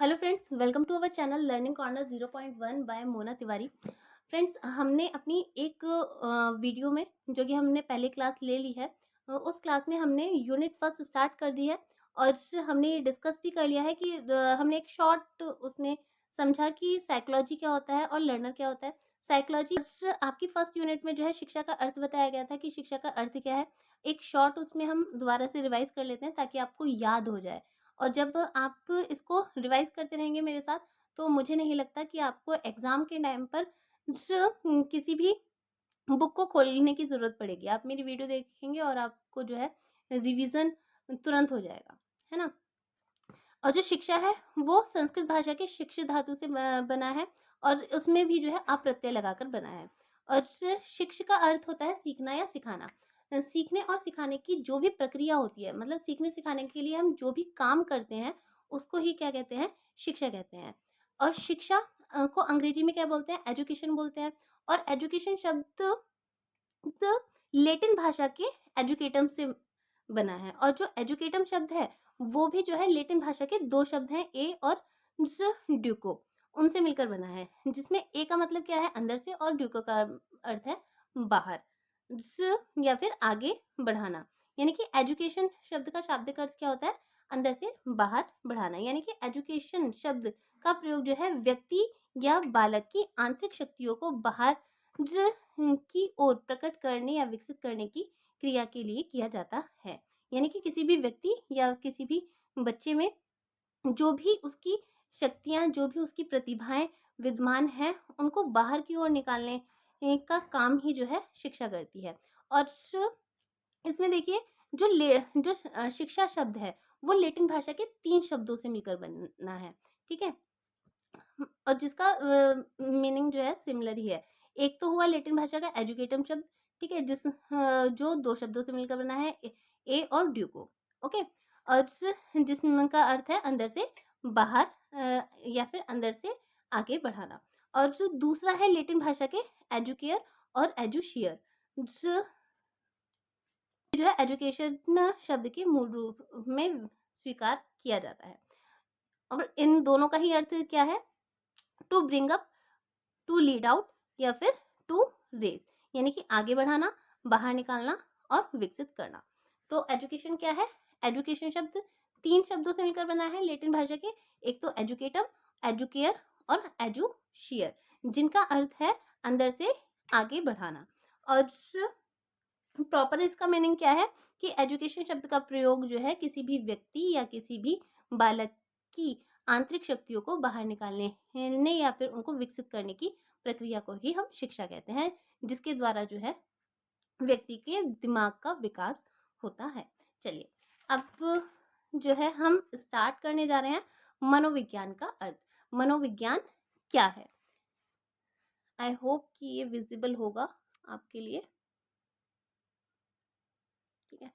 Hello friends, welcome to our channel learning corner 0.1 by Mona Tiwari. Friends, हमने अपनी एक video में जो कि हमने पहले क्लास ले ली है, उस क्लास में हमने यूनिट फर्स्ट स्टार्ट कर दी है और हमने ये डिस्कस भी कर लिया है कि हमने एक शॉर्ट उसमें समझा कि साइकोलॉजी क्या होता है और लर्नर क्या होता है। साइकोलॉजी आपकी फर्स्ट यूनिट में जो है शिक्षा का अर्थ बताया गया था कि शिक्षा का अर्थ क्या है। एक शॉर्ट उसमें हम दोबारा से रिवाइज कर लेते हैं ताकि आपको याद हो जाए। और जब आप इसको रिवाइज़ करते रहेंगे मेरे साथ, तो मुझे नहीं लगता कि आपको एग्ज़ाम के टाइम पर किसी भी बुक को खोलने की ज़रूरत पड़ेगी। आप मेरी वीडियो देखेंगे और आपको जो है रिवीज़न तुरंत हो जाएगा, है ना? और जो शिक्षा है, वो संस्कृत भाषा के शिक्ष धातु से बना है और उसमें भी जो है अप्रत्यय लगाकर बना है। और शिक्ष का अर्थ होता है सीखना या सिखाना। सीखने और सिखाने की जो भी प्रक्रिया होती है, मतलब सीखने-सिखाने के लिए हम जो भी काम करते हैं, उसको ही क्या कहते हैं? शिक्षा कहते हैं। और शिक्षा को अंग्रेजी में क्या बोलते हैं? एजुकेशन बोलते हैं। और एजुकेशन शब्द लैटिन भाषा के एजुकेटम से बना है और जो एजुकेटम शब्द है, वो भी जो है लैटिन भाषा के 2 शब्द हैं, ए और दूसरा ड्यूको, उनसे मिलकर बना है। जिसमें ए का मतलब क्या है? अंदर से और ड्यूको का अर्थ है बाहर या फिर आगे बढ़ाना। यानी कि एजुकेशन शब्द का शाब्दिक अर्थ क्या होता है? अंदर से बाहर बढ़ाना। यानी कि एजुकेशन शब्द का प्रयोग जो है व्यक्ति या बालक की आंतरिक शक्तियों को बाहर की ओर प्रकट करने या विकसित करने की क्रिया के लिए किया जाता है। यानी कि किसी भी व्यक्ति या किसी भी बच्चे में जो भी उसकी शक्तियाँ, जो भी उसकी प्रतिभाएँ विद्यमान हैं, उनको बाहर की ओर निकालने का काम ही जो है शिक्षा करती है। और इसमें देखिए जो शिक्षा शब्द है, वो लैटिन भाषा के 3 शब्दों से मिलकर बना है, ठीक है? और जिसका मीनिंग जो है सिमिलर ही है। एक तो हुआ लैटिन भाषा का एजुकेटम शब्द, ठीक है? जो 2 शब्दों से मिलकर बना है, ए और ड्यूको, ओके? और जिसका अर्थ है अंदर से बाहर या फिर अंदर से आगे बढ़ाना। और जो दूसरा है लैटिन भाषा के एजुकेयर और एजुशियर, जो है एजुकेशन शब्द के मूल रूप में स्वीकार किया जाता है। और इन दोनों का ही अर्थ क्या है? To bring up, to lead out या फिर टू रेज, यानी कि आगे बढ़ाना, बाहर निकालना और विकसित करना। तो एजुकेशन क्या है? एजुकेशन शब्द 3 शब्दों से मिलकर बना है लैटिन भाषा के। एक तो एजुकेटम, एजुकेयर और एजुशियर, जिनका अर्थ है अंदर से आगे बढ़ाना। और प्रॉपर इसका मीनिंग क्या है कि एजुकेशन शब्द का प्रयोग जो है किसी भी व्यक्ति या किसी भी बालक की आंतरिक शक्तियों को बाहर निकालने या फिर उनको विकसित करने की प्रक्रिया को ही हम शिक्षा कहते हैं, जिसके द्वारा जो है व्यक्ति के दिमाग का विकास होता है। चलिए, अब जो है हम स्टार्ट करने जा रहे हैं मनोविज्ञान का अर्थ। मनोविज्ञान क्या है? आई होप कि ये विजिबल होगा आपके लिए, ठीक है?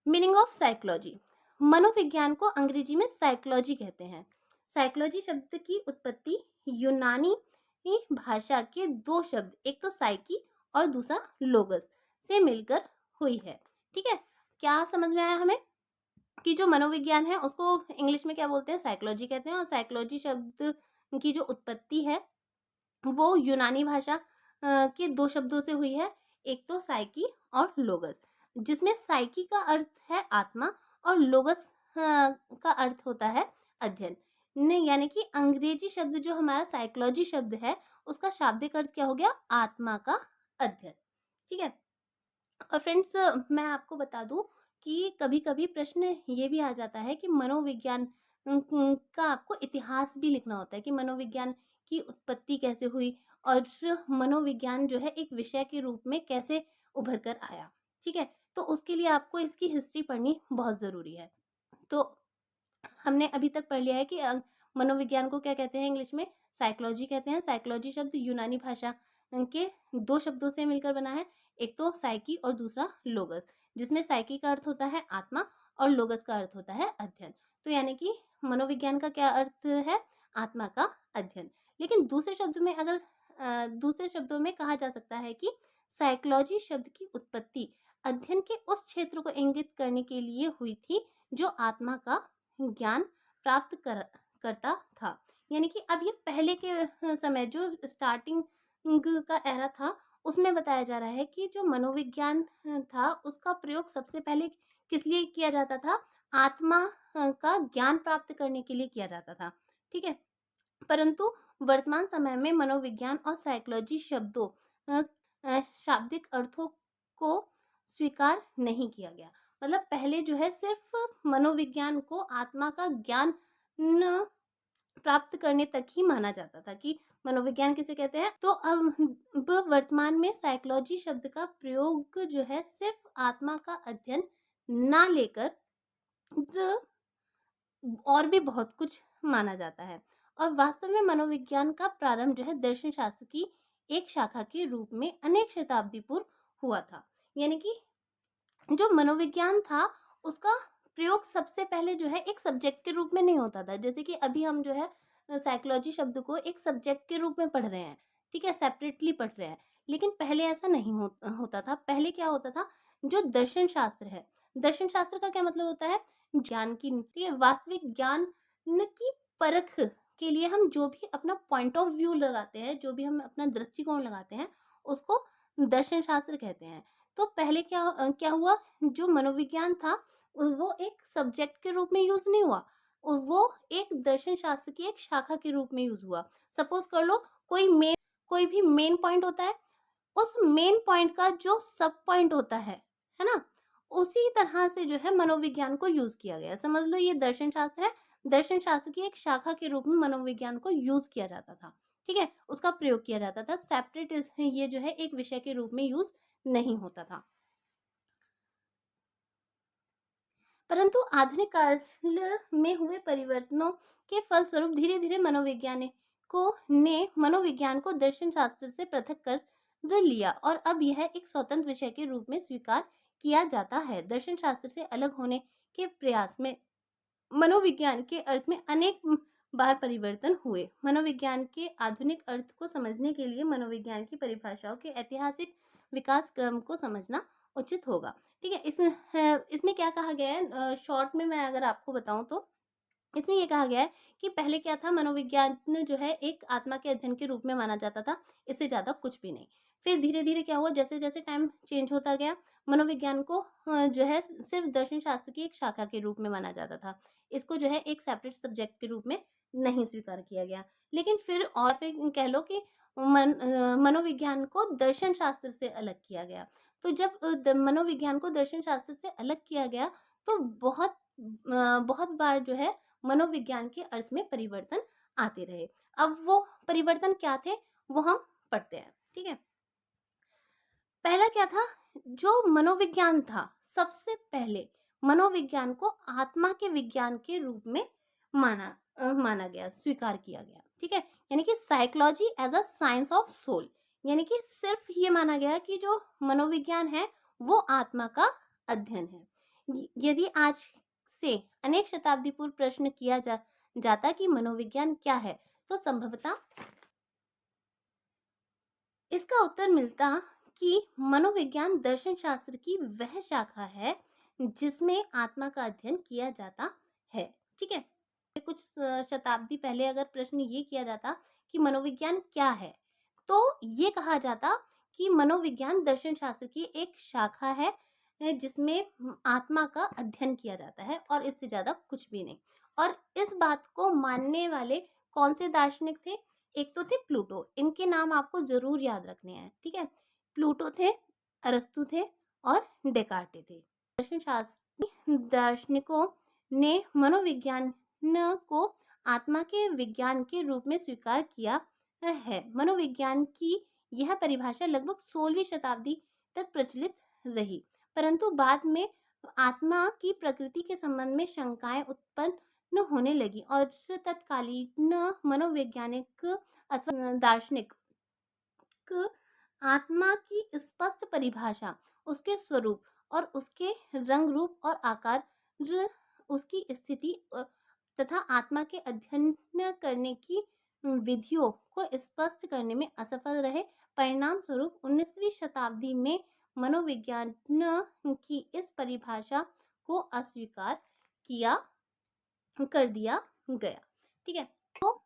Meaning of psychology. मनोविज्ञान को अंग्रेजी में साइकोलॉजी कहते हैं। साइकोलॉजी शब्द की उत्पत्ति यूनानी भाषा के 2 शब्द, एक तो साइकी और दूसरा लोगस से मिलकर हुई है, ठीक है? क्या समझ में आया हमें कि जो मनोविज्ञान है उसको इंग्लिश में क्या बोलते हैं? साइकोलॉजी कहते हैं। और साइकोलॉजी शब्द की जो उत्पत्ति है, वो यूनानी भाषा के 2 शब्दों से हुई है, एक तो साइकी और लोगस, जिसमें साइकी का अर्थ है आत्मा और लोगस का अर्थ होता है अध्ययन। नहीं, यानी कि अंग्रेजी शब्द जो हमारा साइकोलॉजी शब्द है, उसका शाब्दिक अर्थ क्या हो गया? आत्मा का अध्ययन, ठीक है? और फ्रेंड्स, मैं आपको बता दूँ कि कभी-कभी प्रश्न ये भी आ जाता है कि मनोविज्ञान का आपको इतिहास भी लिखना होता है कि मनोविज्ञान की उत्पत्ति कैसे हुई और मनोविज्ञान जो है एक विषय के रूप में कैसे उभर कर आया, ठीक है? तो उसके लिए आपको इसकी हिस्ट्री पढ़नी बहुत ज़रूरी है। तो हमने अभी तक पढ़ लिया है कि मनोविज्ञान को क्या कहते हैं इंग्लिश में? साइकोलॉजी कहते हैं। साइकोलॉजी शब्द यूनानी भाषा के 2 शब्दों से मिलकर बना है, एक तो साइकी और दूसरा लोगस, जिसमें साइकी का अर्थ होता है आत्मा और लोगस का अर्थ होता है अध्ययन। तो यानी कि मनोविज्ञान का क्या अर्थ है? आत्मा का अध्ययन। लेकिन दूसरे शब्दों में कहा जा सकता है कि साइकोलॉजी शब्द की उत्पत्ति अध्ययन के उस क्षेत्र को इंगित करने के लिए हुई थी जो आत्मा का ज्ञान प्राप्त करता था। यानी कि अब ये पहले के समय जो स्टार्टिंग का एरा था, उसमें बताया जा रहा है कि जो मनोविज्ञान था, उसका प्रयोग सबसे पहले किस लिए किया जाता था? आत्मा का ज्ञान प्राप्त करने के लिए किया जाता था। ठीक है? परंतु वर्तमान समय में मनोविज्ञान और साइकोलॉजी शब्दों शाब्दिक अर्थों को स्वीकार नहीं किया गया। मतलब पहले जो है सिर्फ मनोविज्ञान को आत्मा का ज्ञान न प्राप्त करने तक ही माना जाता था कि मनोविज्ञान किसे कहते हैं। तो अब वर्तमान में साइकोलॉजी शब्द का प्रयोग जो है सिर्फ आत्मा का अध्ययन ना लेकर और भी बहुत कुछ माना जाता है। और वास्तव में मनोविज्ञान का प्रारंभ जो है दर्शन शास्त्र की एक शाखा के रूप में अनेक शताब्दी पूर्व हुआ था। यानी कि जो मनोविज्ञान था, उसका प्रयोग सबसे पहले जो है एक सब्जेक्ट के रूप में नहीं होता था। जैसे कि अभी हम जो है साइकोलॉजी शब्द को एक सब्जेक्ट के रूप में पढ़ रहे हैं, ठीक है? सेपरेटली पढ़ रहे हैं। लेकिन पहले ऐसा नहीं होता था। पहले क्या होता था? जो दर्शन शास्त्र है, दर्शन शास्त्र का क्या मतलब होता है? ज्ञान की, ठीक है? वास्तविक ज्ञान की परख के लिए हम जो भी अपना पॉइंट ऑफ व्यू लगाते हैं, जो भी हम अपना दृष्टिकोण लगाते हैं, उसको दर्शन शास्त्र कहते हैं। तो पहले क्या हुआ? जो मनोविज्ञान था, वो एक सब्जेक्ट के रूप में यूज़ नहीं हुआ। वो एक दर्शन शास्त्र की एक शाखा के रूप में यूज़ हुआ। सपोज़ कर लो कोई भी मेन पॉइंट होता है, उस मेन पॉइंट का जो सब पॉइंट होता है ना? उसी तरह से जो है मनोविज्ञान को यूज़ किया गया। समझ लो ये दर्शन शास्त्र है, दर्शन शास्त्र की एक शाखा के रूप में मनोविज्ञान को यूज़ किया जाता था, ठीक है? उसका प्रयोग किया जाता था। सेपरेट ये जो है एक विषय के रूप में यूज़ नहीं होता था। परंतु आधुनिक काल में हुए परिवर्तनों के फलस्वरूप धीरे-धीरे मनोवैज्ञानिकों ने मनोविज्ञान को दर्शन शास्त्र से पृथक कर लिया और अब यह एक स्वतंत्र विषय के रूप में स्वीकार किया जाता है। दर्शन शास्त्र से अलग होने के प्रयास में मनोविज्ञान के अर्थ में अनेक बार परिवर्तन हुए। मनोविज्ञान के आधुनिक अर्थ को समझने के लिए मनोविज्ञान की परिभाषाओं के ऐतिहासिक विकास क्रम को समझना उचित होगा। ठीक है? इसमें क्या कहा गया है, शॉर्ट में मैं अगर आपको बताऊँ तो इसमें ये कहा गया है कि पहले क्या था, मनोविज्ञान जो है एक आत्मा के अध्ययन के रूप में माना जाता था, इससे ज़्यादा कुछ भी नहीं। फिर धीरे-धीरे क्या हुआ, जैसे-जैसे टाइम चेंज होता गया, मनोविज्ञान को जो है सिर्फ दर्शन शास्त्र की एक शाखा के रूप में माना जाता था। इसको जो है एक सेपरेट सब्जेक्ट के रूप में नहीं स्वीकार किया गया। लेकिन फिर कह लो कि मनोविज्ञान को दर्शन शास्त्र से अलग किया गया। तो जब मनोविज्ञान को दर्शन शास्त्र से अलग किया गया, तो बहुत बार जो है मनोविज्ञान के अर्थ में परिवर्तन आते रहे। अब वो परिवर्तन क्या थे, वो हम पढ़ते हैं, ठीक है? पहला क्या था? जो मनोविज्ञान था, सबसे पहले मनोविज्ञान को आत्मा के विज्ञान के रूप में माना गया, स्वीकार किया गया, ठीक है? यानी कि psychology as a science of soul, यानी कि सिर्फ ये माना गया कि जो मनोविज्ञान है, वो आत्मा का अध्ययन है। यदि आज से अनेक शताब्दी पूर्व प्रश्न किया जाता कि मनोविज्ञान क्या है, तो संभवतः इसका उत्तर मिलता कि मनोविज्ञान दर्शन शास्त्र की वह शाखा है जिसमें आत्मा का अध्ययन किया जाता है, ठीक है? कुछ शताब्दी पहले अगर प्रश्न ये किया जाता कि मनोविज्ञान क्या है, तो ये कहा जाता कि मनोविज्ञान दर्शन शास्त्र की एक शाखा है जिसमें आत्मा का अध्ययन किया जाता है और इससे ज़्यादा कुछ भी नहीं। और इस बात को मानने वाले कौन से दार्शनिक थे? एक तो थे प्लूटो, इनके नाम आपको ज़रूर याद रखने हैं, ठीक है? प्लूटो थे, अरस्तू थे और डेकार्टे थे। दर्शन शास्त्री दार्शनिकों ने मनोविज्ञान को आत्मा के विज्ञान के रूप में स्वीकार किया है। मनोविज्ञान की यह परिभाषा लगभग 16वीं शताब्दी तक प्रचलित रही, परंतु बाद में आत्मा की प्रकृति के संबंध में शंकाएं उत्पन्न होने लगी और तत्कालीन मनोवैज्ञानिक अथवा दार्शनिक आत्मा की स्पष्ट परिभाषा, उसके स्वरूप और उसके रंग रूप और आकार, उसकी स्थिति तथा आत्मा के अध्ययन करने की विधियों को स्पष्ट करने में असफल रहे। परिणाम स्वरूप 19वीं शताब्दी में मनोविज्ञान की इस परिभाषा को अस्वीकार किया कर दिया गया। ठीक है? तो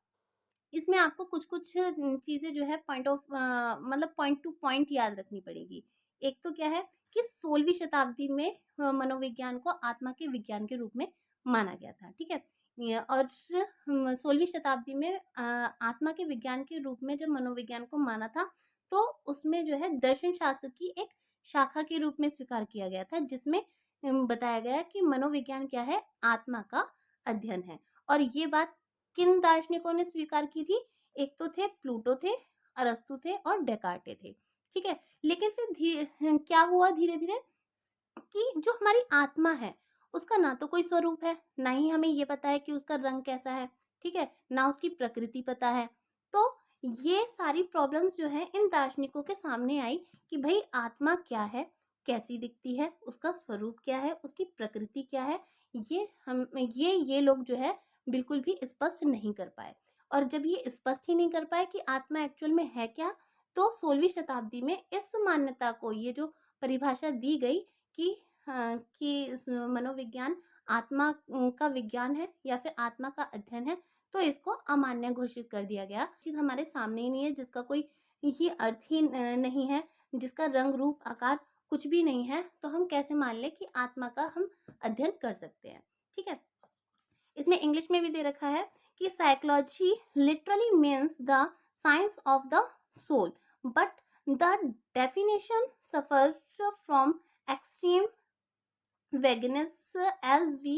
इसमें आपको कुछ-कुछ चीज़ें जो है मतलब पॉइंट टू पॉइंट याद रखनी पड़ेगी। एक तो क्या है कि 16वीं शताब्दी में मनोविज्ञान को आत्मा के विज्ञान के रूप में माना गया था, ठीक है? और 16वीं शताब्दी में आत्मा के विज्ञान के रूप में जब मनोविज्ञान को माना था, तो उसमें जो है दर्शन शास्त्र की एक शाखा के रूप में स्वीकार किया गया था, जिसमें बताया गया कि मनोविज्ञान क्या है? आत्मा का अध्ययन है। और ये बात किन दार्शनिकों ने स्वीकार की थी? एक तो थे प्लूटो थे, अरस्तु थे और डेकार्टे थे, ठीक है? लेकिन फिर क्या हुआ धीरे-धीरे कि जो हमारी आत्मा है, उसका ना तो कोई स्वरूप है, ना ही हमें ये पता है कि उसका रंग कैसा है, ठीक है? ना उसकी प्रकृति पता है। तो ये सारी प्रॉब्लम्स जो हैं इन दार्शनिकों के सामने आई कि भई आत्मा क्या है? कैसी दिखती है? उसका स्वरूप क्या है? उसकी प्रकृति क्या है? ये लोग जो है बिल्कुल भी स्पष्ट नहीं कर पाए। और जब ये स्पष्ट ही नहीं कर पाए कि आत्मा एक्चुअल में है क्या, तो 16वीं शताब्दी में इस मान्यता को ये जो परिभाषा दी गई कि मनोविज्ञान आत्मा का विज्ञान है या फिर आत्मा का अध्ययन है, तो इसको अमान्य घोषित कर दिया गया। चीज़ हमारे सामने ही नहीं है, जिसका कोई ही अर्थ ही नहीं है, जिसका रंग, रूप, आकार कुछ भी नहीं है, तो हम कैसे मान लें कि आत्मा का हम अध्ययन कर सकते हैं, ठीक है? इसमें इंग्लिश में भी दे रखा है कि psychology literally means the science of the soul, but the definition suffers from extreme vagueness as we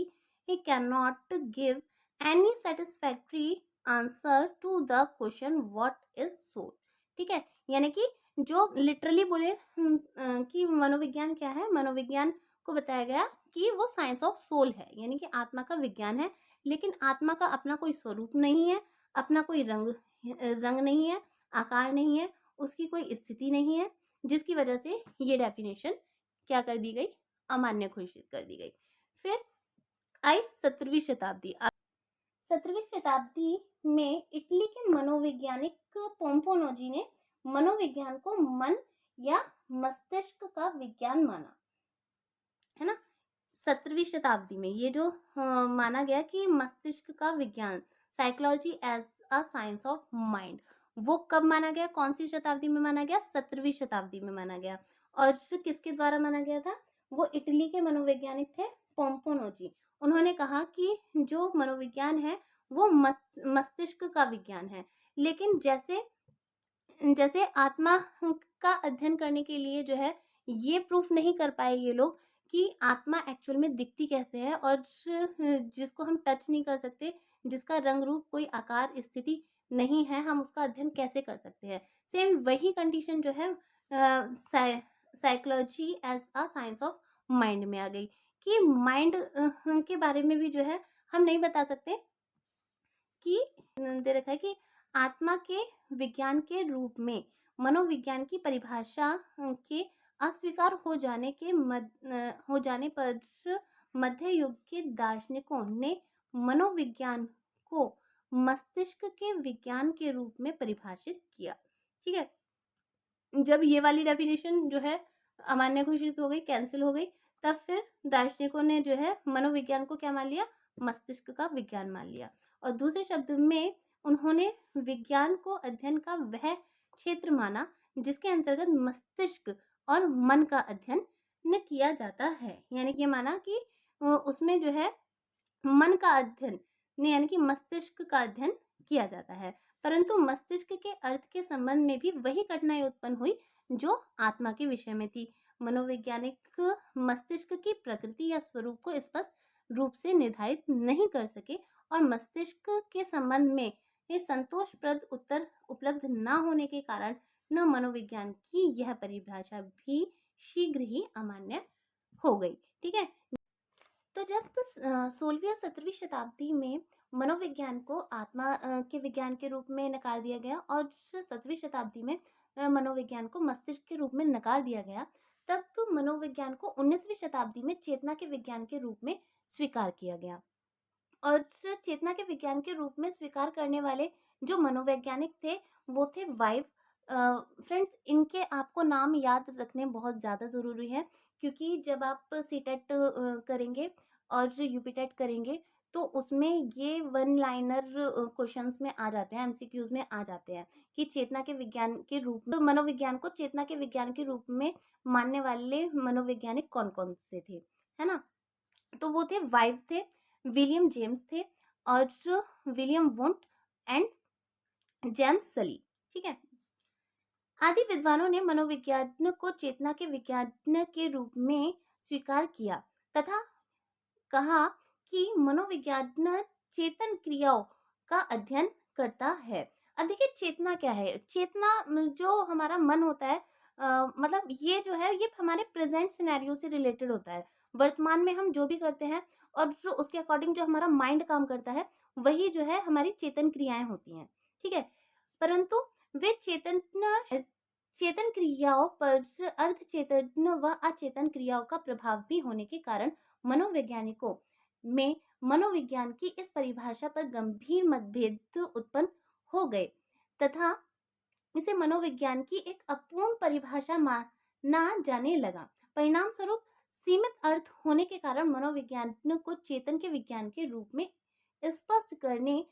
cannot give any satisfactory answer to the question what is soul। ठीक है, यानी कि जो लिटरली बोले कि मनोविज्ञान क्या है, मनोविज्ञान को बताया गया कि वो साइंस ऑफ सोल है, यानी कि आत्मा का विज्ञान है। लेकिन आत्मा का अपना कोई स्वरूप नहीं है, अपना कोई रंग नहीं है, आकार नहीं है, उसकी कोई स्थिति नहीं है, जिसकी वजह से ये डेफिनेशन क्या कर दी गई, अमान्य घोषित कर दी गई। फिर आई 17वीं शताब्दी। 17वीं शताब्दी में इटली के मनोवैज्ञानिक पोम्पोनोजी ने मनोविज्ञान को मन या मस्तिष्क का विज्ञान माना, है ना? 17वीं शताब्दी में ये जो माना गया कि मस्तिष्क का विज्ञान, psychology as a science of mind, वो कब माना गया? कौन सी शताब्दी में माना गया? 17वीं शताब्दी में माना गया। और किसके द्वारा माना गया था? वो इटली के मनोवैज्ञानिक थे पोम्पोनोजी। उन्होंने कहा कि जो मनोविज्ञान है वो मस्तिष्क का विज्ञान है। लेकिन जैसे जैसे आत्मा का अध्ययन करने के लिए जो है ये प्रूफ नहीं कर पाए ये लोग कि आत्मा एक्चुअल में दिखती कैसे है, और जिसको हम टच नहीं कर सकते, जिसका रंग रूप कोई आकार स्थिति नहीं है, हम उसका अध्ययन कैसे कर सकते हैं? सेम वही कंडीशन जो है psychology as a science of mind में आ गई कि माइंड के बारे में भी जो है हम नहीं बता सकते कि दे रखा है कि आत्मा के विज्ञान के रूप में मनोविज्ञान की परिभाषा के अस्वीकार हो जाने पर मध्य युग के दार्शनिकों ने मनोविज्ञान को मस्तिष्क के विज्ञान के रूप में परिभाषित किया। ठीक है, जब ये वाली डेफिनेशन जो है अमान्य घोषित हो गई, कैंसिल हो गई, तब फिर दार्शनिकों ने जो है मनोविज्ञान को क्या मान लिया? मस्तिष्क का विज्ञान मान लिया। और दूसरे शब्द में उन्होंने विज्ञान को अध्ययन का वह क्षेत्र माना जिसके अंतर्गत मस्तिष्क और मन का अध्ययन न किया जाता है। यानी कि ये माना कि उसमें जो है मन का अध्ययन यानी कि मस्तिष्क का अध्ययन किया जाता है, परंतु मस्तिष्क के अर्थ के संबंध में भी वही कठिनाई उत्पन्न हुई जो आत्मा के विषय में थी। मनोवैज्ञानिक मस्तिष्क की प्रकृति या स्वरूप को स्पष्ट रूप से निर्धारित नहीं कर सके और मस्तिष्क के संबंध में ये संतोषप्रद उत्तर उपलब्ध न होने के कारण न मनोविज्ञान की यह परिभाषा भी शीघ्र ही अमान्य हो गई। ठीक है, तो जब 16वीं और 17वीं शताब्दी में मनोविज्ञान को आत्मा के विज्ञान के रूप में नकार दिया गया और 17वीं शताब्दी में मनोविज्ञान को मस्तिष्क के रूप में नकार दिया गया, तब तो मनोविज्ञान को 19वीं शताब्दी में चेतना के विज्ञान के रूप में स्वीकार किया गया। और चेतना के विज्ञान के रूप में स्वीकार करने वाले जो मनोवैज्ञानिक थे वो थे वाइव। फ्रेंड्स, इनके आपको नाम याद रखने बहुत ज़्यादा ज़रूरी है, क्योंकि जब आप सीटेट करेंगे और यूपीटेट करेंगे तो उसमें ये वन लाइनर क्वेश्चंस में आ जाते हैं, एमसीक्यूज में आ जाते हैं कि चेतना के विज्ञान के रूप में, मनोविज्ञान को चेतना के विज्ञान के रूप में मानने वाले मनोवैज्ञानिक कौन कौन से थे, है ना। तो वो थे वाइव थे, विलियम जेम्स थे और विलियम वुंट एंड जेम्स सली। ठीक है। आदि विद्वानों ने मनोविज्ञान को चेतना के विज्ञान के रूप में स्वीकार किया तथा कहा कि मनोविज्ञान चेतन क्रियाओं का अध्ययन करता है। अब देखिए चेतना क्या है। चेतना जो हमारा मन होता है, मतलब ये जो है ये हमारे प्रेजेंट सिनेरियो से रिलेटेड होता है। वर्तमान में हम जो भी करते हैं और जो उसके अकॉर्डिंग जो हमारा माइंड काम करता है वही जो है हमारी चेतन क्रियाएं होती हैं। ठीक है। परंतु वे चेतन क्रियाओं पर अर्ध चेतन व अचेतन क्रियाओं का प्रभाव भी होने के कारण मनोवैज्ञानिकों में मनोविज्ञान की इस परिभाषा पर गंभीर मतभेद उत्पन्न हो गए तथा इसे मनोविज्ञान की एक अपूर्ण परिभाषा माना जाने लगा। परिणाम स्वरूप सीमित अर्थ होने के कारण मनोविज्ञान को चेतन के विज्ञान के रूप में स्पष्ट करने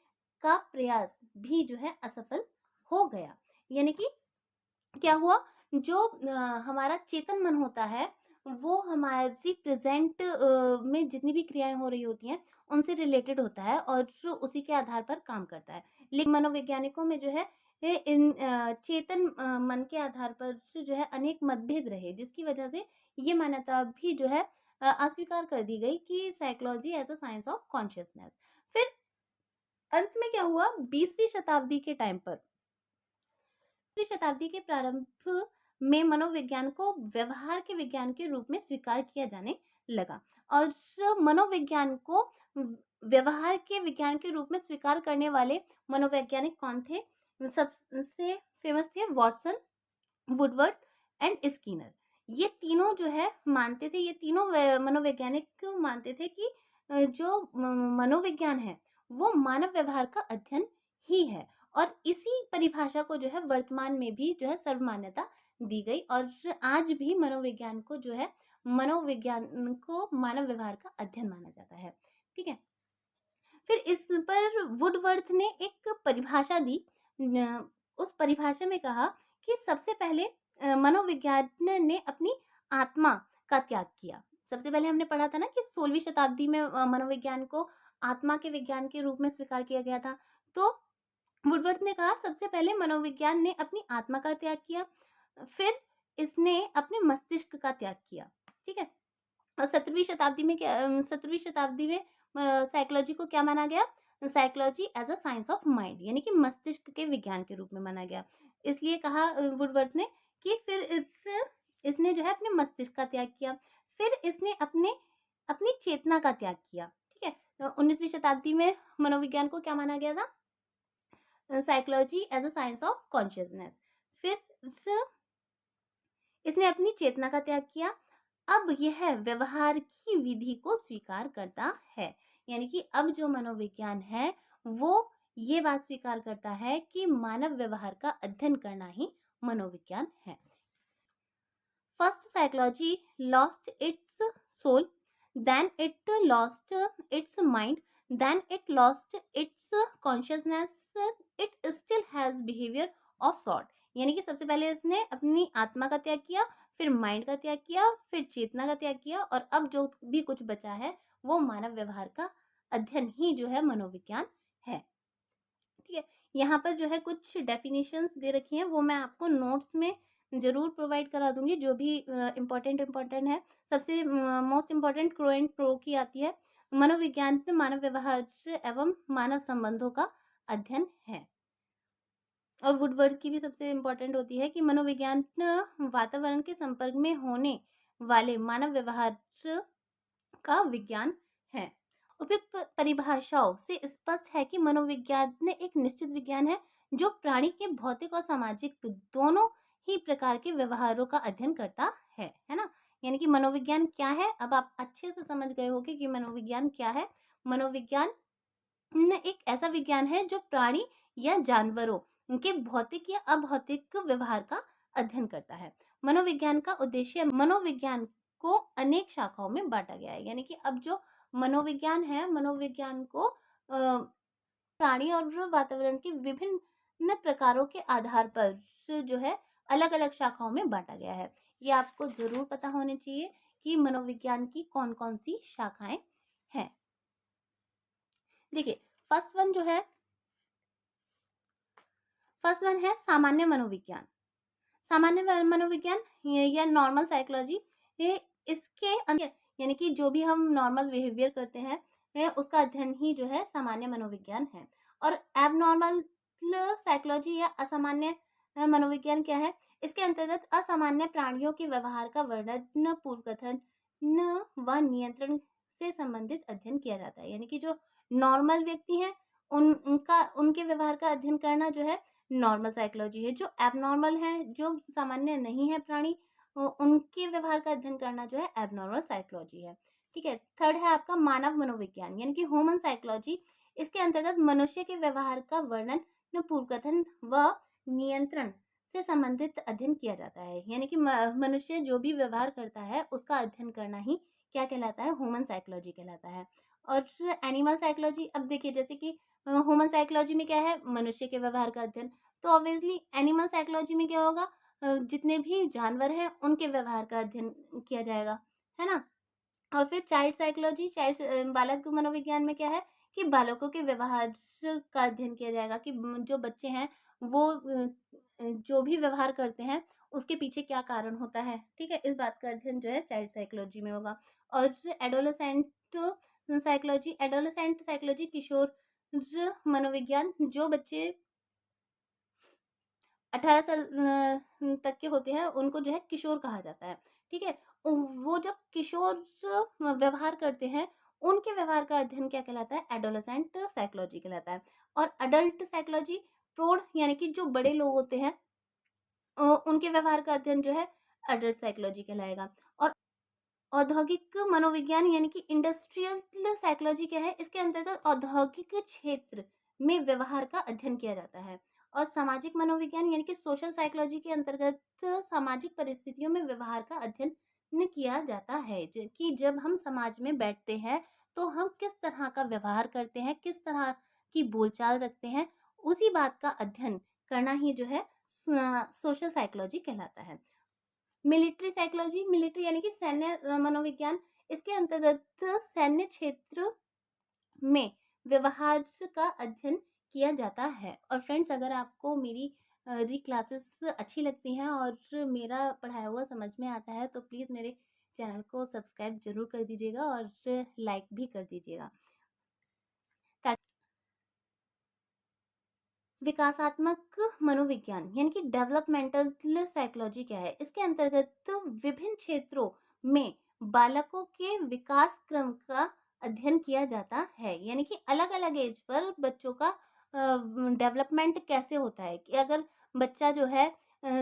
का प्रयास भी जो है असफल हो गया। यानी कि क्या हुआ, जो हमारा चेतन मन होता है वो हमारी प्रेजेंट में जितनी भी क्रियाएं हो रही होती हैं उनसे रिलेटेड होता है और उसी के आधार पर काम करता है। लेकिन मनोवैज्ञानिकों में जो है इन चेतन मन के आधार पर जो है अनेक मतभेद रहे, जिसकी वजह से ये मान्यता भी जो है अस्वीकार कर दी गई कि psychology as a science of consciousness. फिर अंत में क्या हुआ, 20वीं शताब्दी के टाइम पर, 20वीं शताब्दी के प्रारंभ में मनोविज्ञान को व्यवहार के विज्ञान के रूप में स्वीकार किया जाने लगा। और मनोविज्ञान को व्यवहार के विज्ञान के रूप में स्वीकार करने वाले मनोवैज्ञानिक कौन थे? सबसे फेमस थे वॉटसन, वुडवर्ड एंड स्किनर। ये तीनों जो है मानते थे, ये तीनों मनोवैज्ञानिक मानते थे कि जो मनोविज्ञान है वो मानव व्यवहार का अध्ययन ही है और इसी परिभाषा को जो है वर्तमान में भी जो है सर्वमान्यता दी गई और आज भी मनोविज्ञान को जो है मनोविज्ञान को मानव व्यवहार का अध्ययन माना जाता है। ठीक है। फिर इस पर वुडवर्थ ने एक परिभाषा दी। उस परिभाषा में कहा कि सबसे पहले मनोविज्ञान ने अपनी आत्मा का त्याग किया। सबसे पहले हमने पढ़ा था ना कि 16वीं शताब्दी में मनोविज्ञान को आत्मा के विज्ञान के रूप में स्वीकार किया गया था। तो वुडवर्थ ने कहा सबसे पहले मनोविज्ञान ने अपनी आत्मा का त्याग किया, फिर इसने अपने मस्तिष्क का त्याग किया। ठीक है। और 17वीं शताब्दी में 17वीं शताब्दी में साइकोलॉजी को क्या माना गया? Psychology as a science of mind, यानी कि मस्तिष्क के विज्ञान के रूप में माना गया। इसलिए कहा वुडवर्थ ने कि फिर इसने जो है अपने मस्तिष्क का त्याग किया, फिर इसने अपनी चेतना का त्याग किया। ठीक है। तो 19वीं शताब्दी में मनोविज्ञान को क्या माना गया था? Psychology as a science of consciousness. फिर इसने अपनी चेतना का त्याग किया। अब यह व्यवहार की विधि को स्वीकार करता है, यानी कि अब जो मनोविज्ञान है वो ये बात स्वीकार करता है कि मानव व्यवहार का अध्ययन करना ही मनोविज्ञान है। First psychology lost its soul, then it lost its mind, then it lost its consciousness, it still has behaviour of sort. यानी कि सबसे पहले इसने अपनी आत्मा का त्याग किया, फिर माइंड का त्याग किया, फिर चेतना का त्याग किया और अब जो भी कुछ बचा है वो मानव व्यवहार का अध्ययन ही जो है मनोविज्ञान है। ठीक है। यहाँ पर जो है कुछ डेफिनेशंस दे रखी हैं, वो मैं आपको नोट्स में जरूर प्रोवाइड करा दूंगी, जो भी इम्पोर्टेंट है। सबसे most important crow and pro की आती है, मनोविज्ञान में मानव व्यवहार एवं मानव संबंधों का अध्ययन है। और वुडवर्ड की भी सबसे इम्पोर्टेंट होती है कि मनोविज्ञान वातावरण के संपर्क में होने वाले मानव व्यवहार का विज्ञान है। उपयुक्त परिभाषाओं से स्पष्ट है कि मनोविज्ञान एक निश्चित विज्ञान है जो प्राणी के भौतिक और सामाजिक दोनों ही प्रकार के व्यवहारों का अध्ययन करता है ना। यानी कि मनोविज्ञान क्या है, अब आप अच्छे से समझ गए होंगे कि मनोविज्ञान क्या है। मनोविज्ञान एक ऐसा विज्ञान है जो प्राणी या जानवरों के भौतिक या अभौतिक व्यवहार का अध्ययन करता है। मनोविज्ञान का उद्देश्य, मनोविज्ञान को अनेक शाखाओं में बांटा गया है, यानी कि अब जो मनोविज्ञान है, मनोविज्ञान को प्राणी और वातावरण के विभिन्न प्रकारों के आधार पर जो है अलग-अलग शाखाओं में बाँटा गया है। ये आपको ज़रूर पता होने चाहिए कि मनोविज्ञान की कौन-कौन सी शाखाएँ हैं। देखिए, फर्स्ट वन है सामान्य मनोविज्ञान। सामान्य मनोविज्ञान या नॉर्मल साइकोलॉजी, ये इसके अंदर यानी कि जो भी हम नॉर्मल बिहेवियर करते हैं उसका अध्ययन ही जो है सामान्य मनोविज्ञान है। और एबनॉर्मल साइकोलॉजी या असामान्य मनोविज्ञान क्या है? इसके अंतर्गत असामान्य प्राणियों के व्यवहार का वर्णन, पूर्वकथन व नियंत्रण से संबंधित अध्ययन किया जाता है। यानी कि जो नॉर्मल व्यक्ति हैं उनके व्यवहार का अध्ययन करना जो है नॉर्मल साइकोलॉजी है। जो एबनॉर्मल हैं, जो सामान्य नहीं है प्राणी, उनके व्यवहार का अध्ययन करना जो है एबनॉर्मल साइकोलॉजी है। ठीक है। थर्ड है आपका मानव मनोविज्ञान यानी कि ह्यूमन साइकोलॉजी। इसके अंतर्गत मनुष्य के व्यवहार का वर्णन, पूर्वकथन व नियंत्रण से संबंधित अध्ययन किया जाता है। यानी कि मनुष्य जो भी व्यवहार करता है उसका अध्ययन करना ही क्या कहलाता है? ह्यूमन साइकोलॉजी कहलाता है। और एनिमल साइकोलॉजी, अब देखिए जैसे कि ह्यूमन साइकोलॉजी में क्या है? मनुष्य के व्यवहार का अध्ययन। तो ऑब्वियसली एनिमल साइकोलॉजी में क्या होगा? जितने भी जानवर हैं उनके व्यवहार का अध्ययन किया जाएगा, है ना? और फिर चाइल्ड साइकोलॉजी, बालक मनोविज्ञान में क्या है कि बालकों के व्यवहार का अध्ययन किया जाएगा कि जो बच्चे हैं वो जो भी व्यवहार करते हैं उसके पीछे क्या कारण होता है। ठीक है, इस बात का अध्ययन जो है चाइल्ड साइकोलॉजी में होगा। और एडोलेसेंट साइकोलॉजी किशोर मनोविज्ञान, जो बच्चे 18 साल तक के होते हैं उनको जो है किशोर कहा जाता है। ठीक है, वो जब किशोर व्यवहार करते हैं उनके व्यवहार का अध्ययन क्या कहलाता है? एडोलेसेंट साइकोलॉजी कहलाता है। और अडल्ट साइकोलॉजी, प्रौढ़ यानी कि जो बड़े लोग होते हैं उनके व्यवहार का अध्ययन जो है अडल्ट साइकोलॉजी कहलाएगा। और औद्योगिक मनोविज्ञान यानी कि इंडस्ट्रियल साइकोलॉजी क्या है? इसके अंतर्गत औद्योगिक क्षेत्र में व्यवहार का अध्ययन किया जाता है। और सामाजिक मनोविज्ञान यानी कि सोशल साइकोलॉजी के अंतर्गत सामाजिक परिस्थितियों में व्यवहार का अध्ययन किया जाता है। कि जब हम समाज में बैठते हैं तो हम किस तरह का व्यवहार करते हैं, किस तरह की बोलचाल रखते हैं, उसी बात का अध्ययन करना ही जो है सोशल साइकोलॉजी कहलाता है। मिलिट्री साइकोलॉजी, मिलिट्री यानी कि सैन्य मनोविज्ञान, इसके अंतर्गत सैन्य क्षेत्र में व्यवहार का अध्ययन किया जाता है। और फ्रेंड्स, अगर आपको मेरी क्लासेस अच्छी लगती हैं और मेरा पढ़ाया हुआ समझ में आता है तो प्लीज़ मेरे चैनल को सब्सक्राइब ज़रूर कर दीजिएगा और लाइक भी कर दीजिएगा। विकासात्मक मनोविज्ञान यानी कि डेवलपमेंटल साइकोलॉजी क्या है? इसके अंतर्गत विभिन्न क्षेत्रों में बालकों के विकास क्रम का अध्ययन किया जाता है। यानी कि अलग-अलग एज पर बच्चों का डेवलपमेंट कैसे होता है कि अगर बच्चा जो है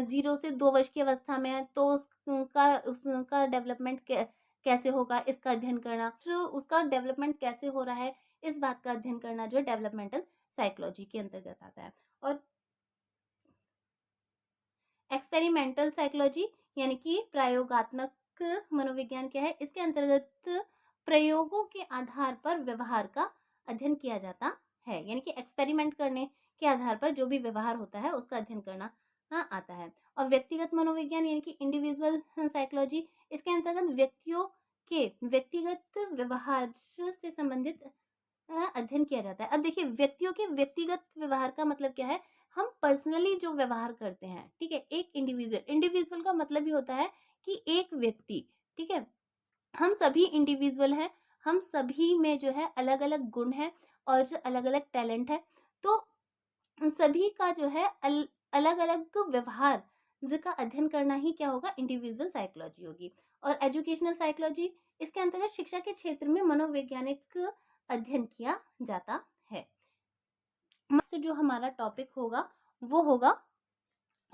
0 से 2 वर्ष की अवस्था में है तो उसका डेवलपमेंट कैसे होगा, इसका अध्ययन करना। फिर उसका डेवलपमेंट कैसे हो रहा है, इस बात का अध्ययन करना जो डेवलपमेंटल साइकोलॉजी के अंतर्गत आता है। और एक्सपेरिमेंटल साइकोलॉजी यानी कि प्रयोगात्मक मनोविज्ञान क्या है? इसके अंतर्गत प्रयोगों के आधार पर व्यवहार का अध्ययन किया जाता है। यानी कि एक्सपेरिमेंट करने के आधार पर जो भी व्यवहार होता है उसका अध्ययन करना आता है। और व्यक्तिगत मनोविज्ञान यानी कि इंडिविजुअल साइकोलॉजी, इसके अंतर्गत व्यक्तियों के व्यक्तिगत व्यवहार से संबंधित अध्ययन किया जाता है। अब देखिए, व्यक्तियों के व्यक्तिगत व्यवहार का मतलब क्या है? हम पर्सनली जो व्यवहार करते हैं, ठीक है? एक इंडिविजुअल का मतलब ही होता है कि एक व्यक्ति, ठीक है? हम सभी इंडिविजुअल हैं, हम सभी में जो है अलग-अलग गुण हैं और अलग-अलग टैलेंट है। तो सभी का जो है अलग-अलग व्यवहार का अध्ययन करना ही क्या होगा? इंडिविजुअल साइकोलॉजी होगी। और एजुकेशनल साइकोलॉजी, इसके अंतर्गत शिक्षा के क्षेत्र में मनोवैज्ञानिक अध्ययन किया जाता है। से जो हमारा टॉपिक होगा वो होगा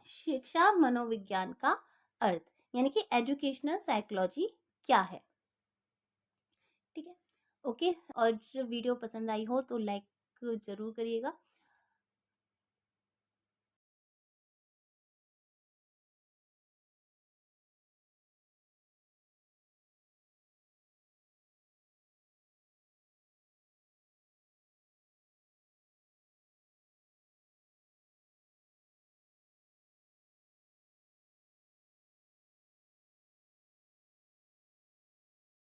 शिक्षा मनोविज्ञान का अर्थ, यानी कि एजुकेशनल साइकोलॉजी क्या है। ठीक है, ओके। और वीडियो पसंद आई हो तो लाइक जरूर करिएगा।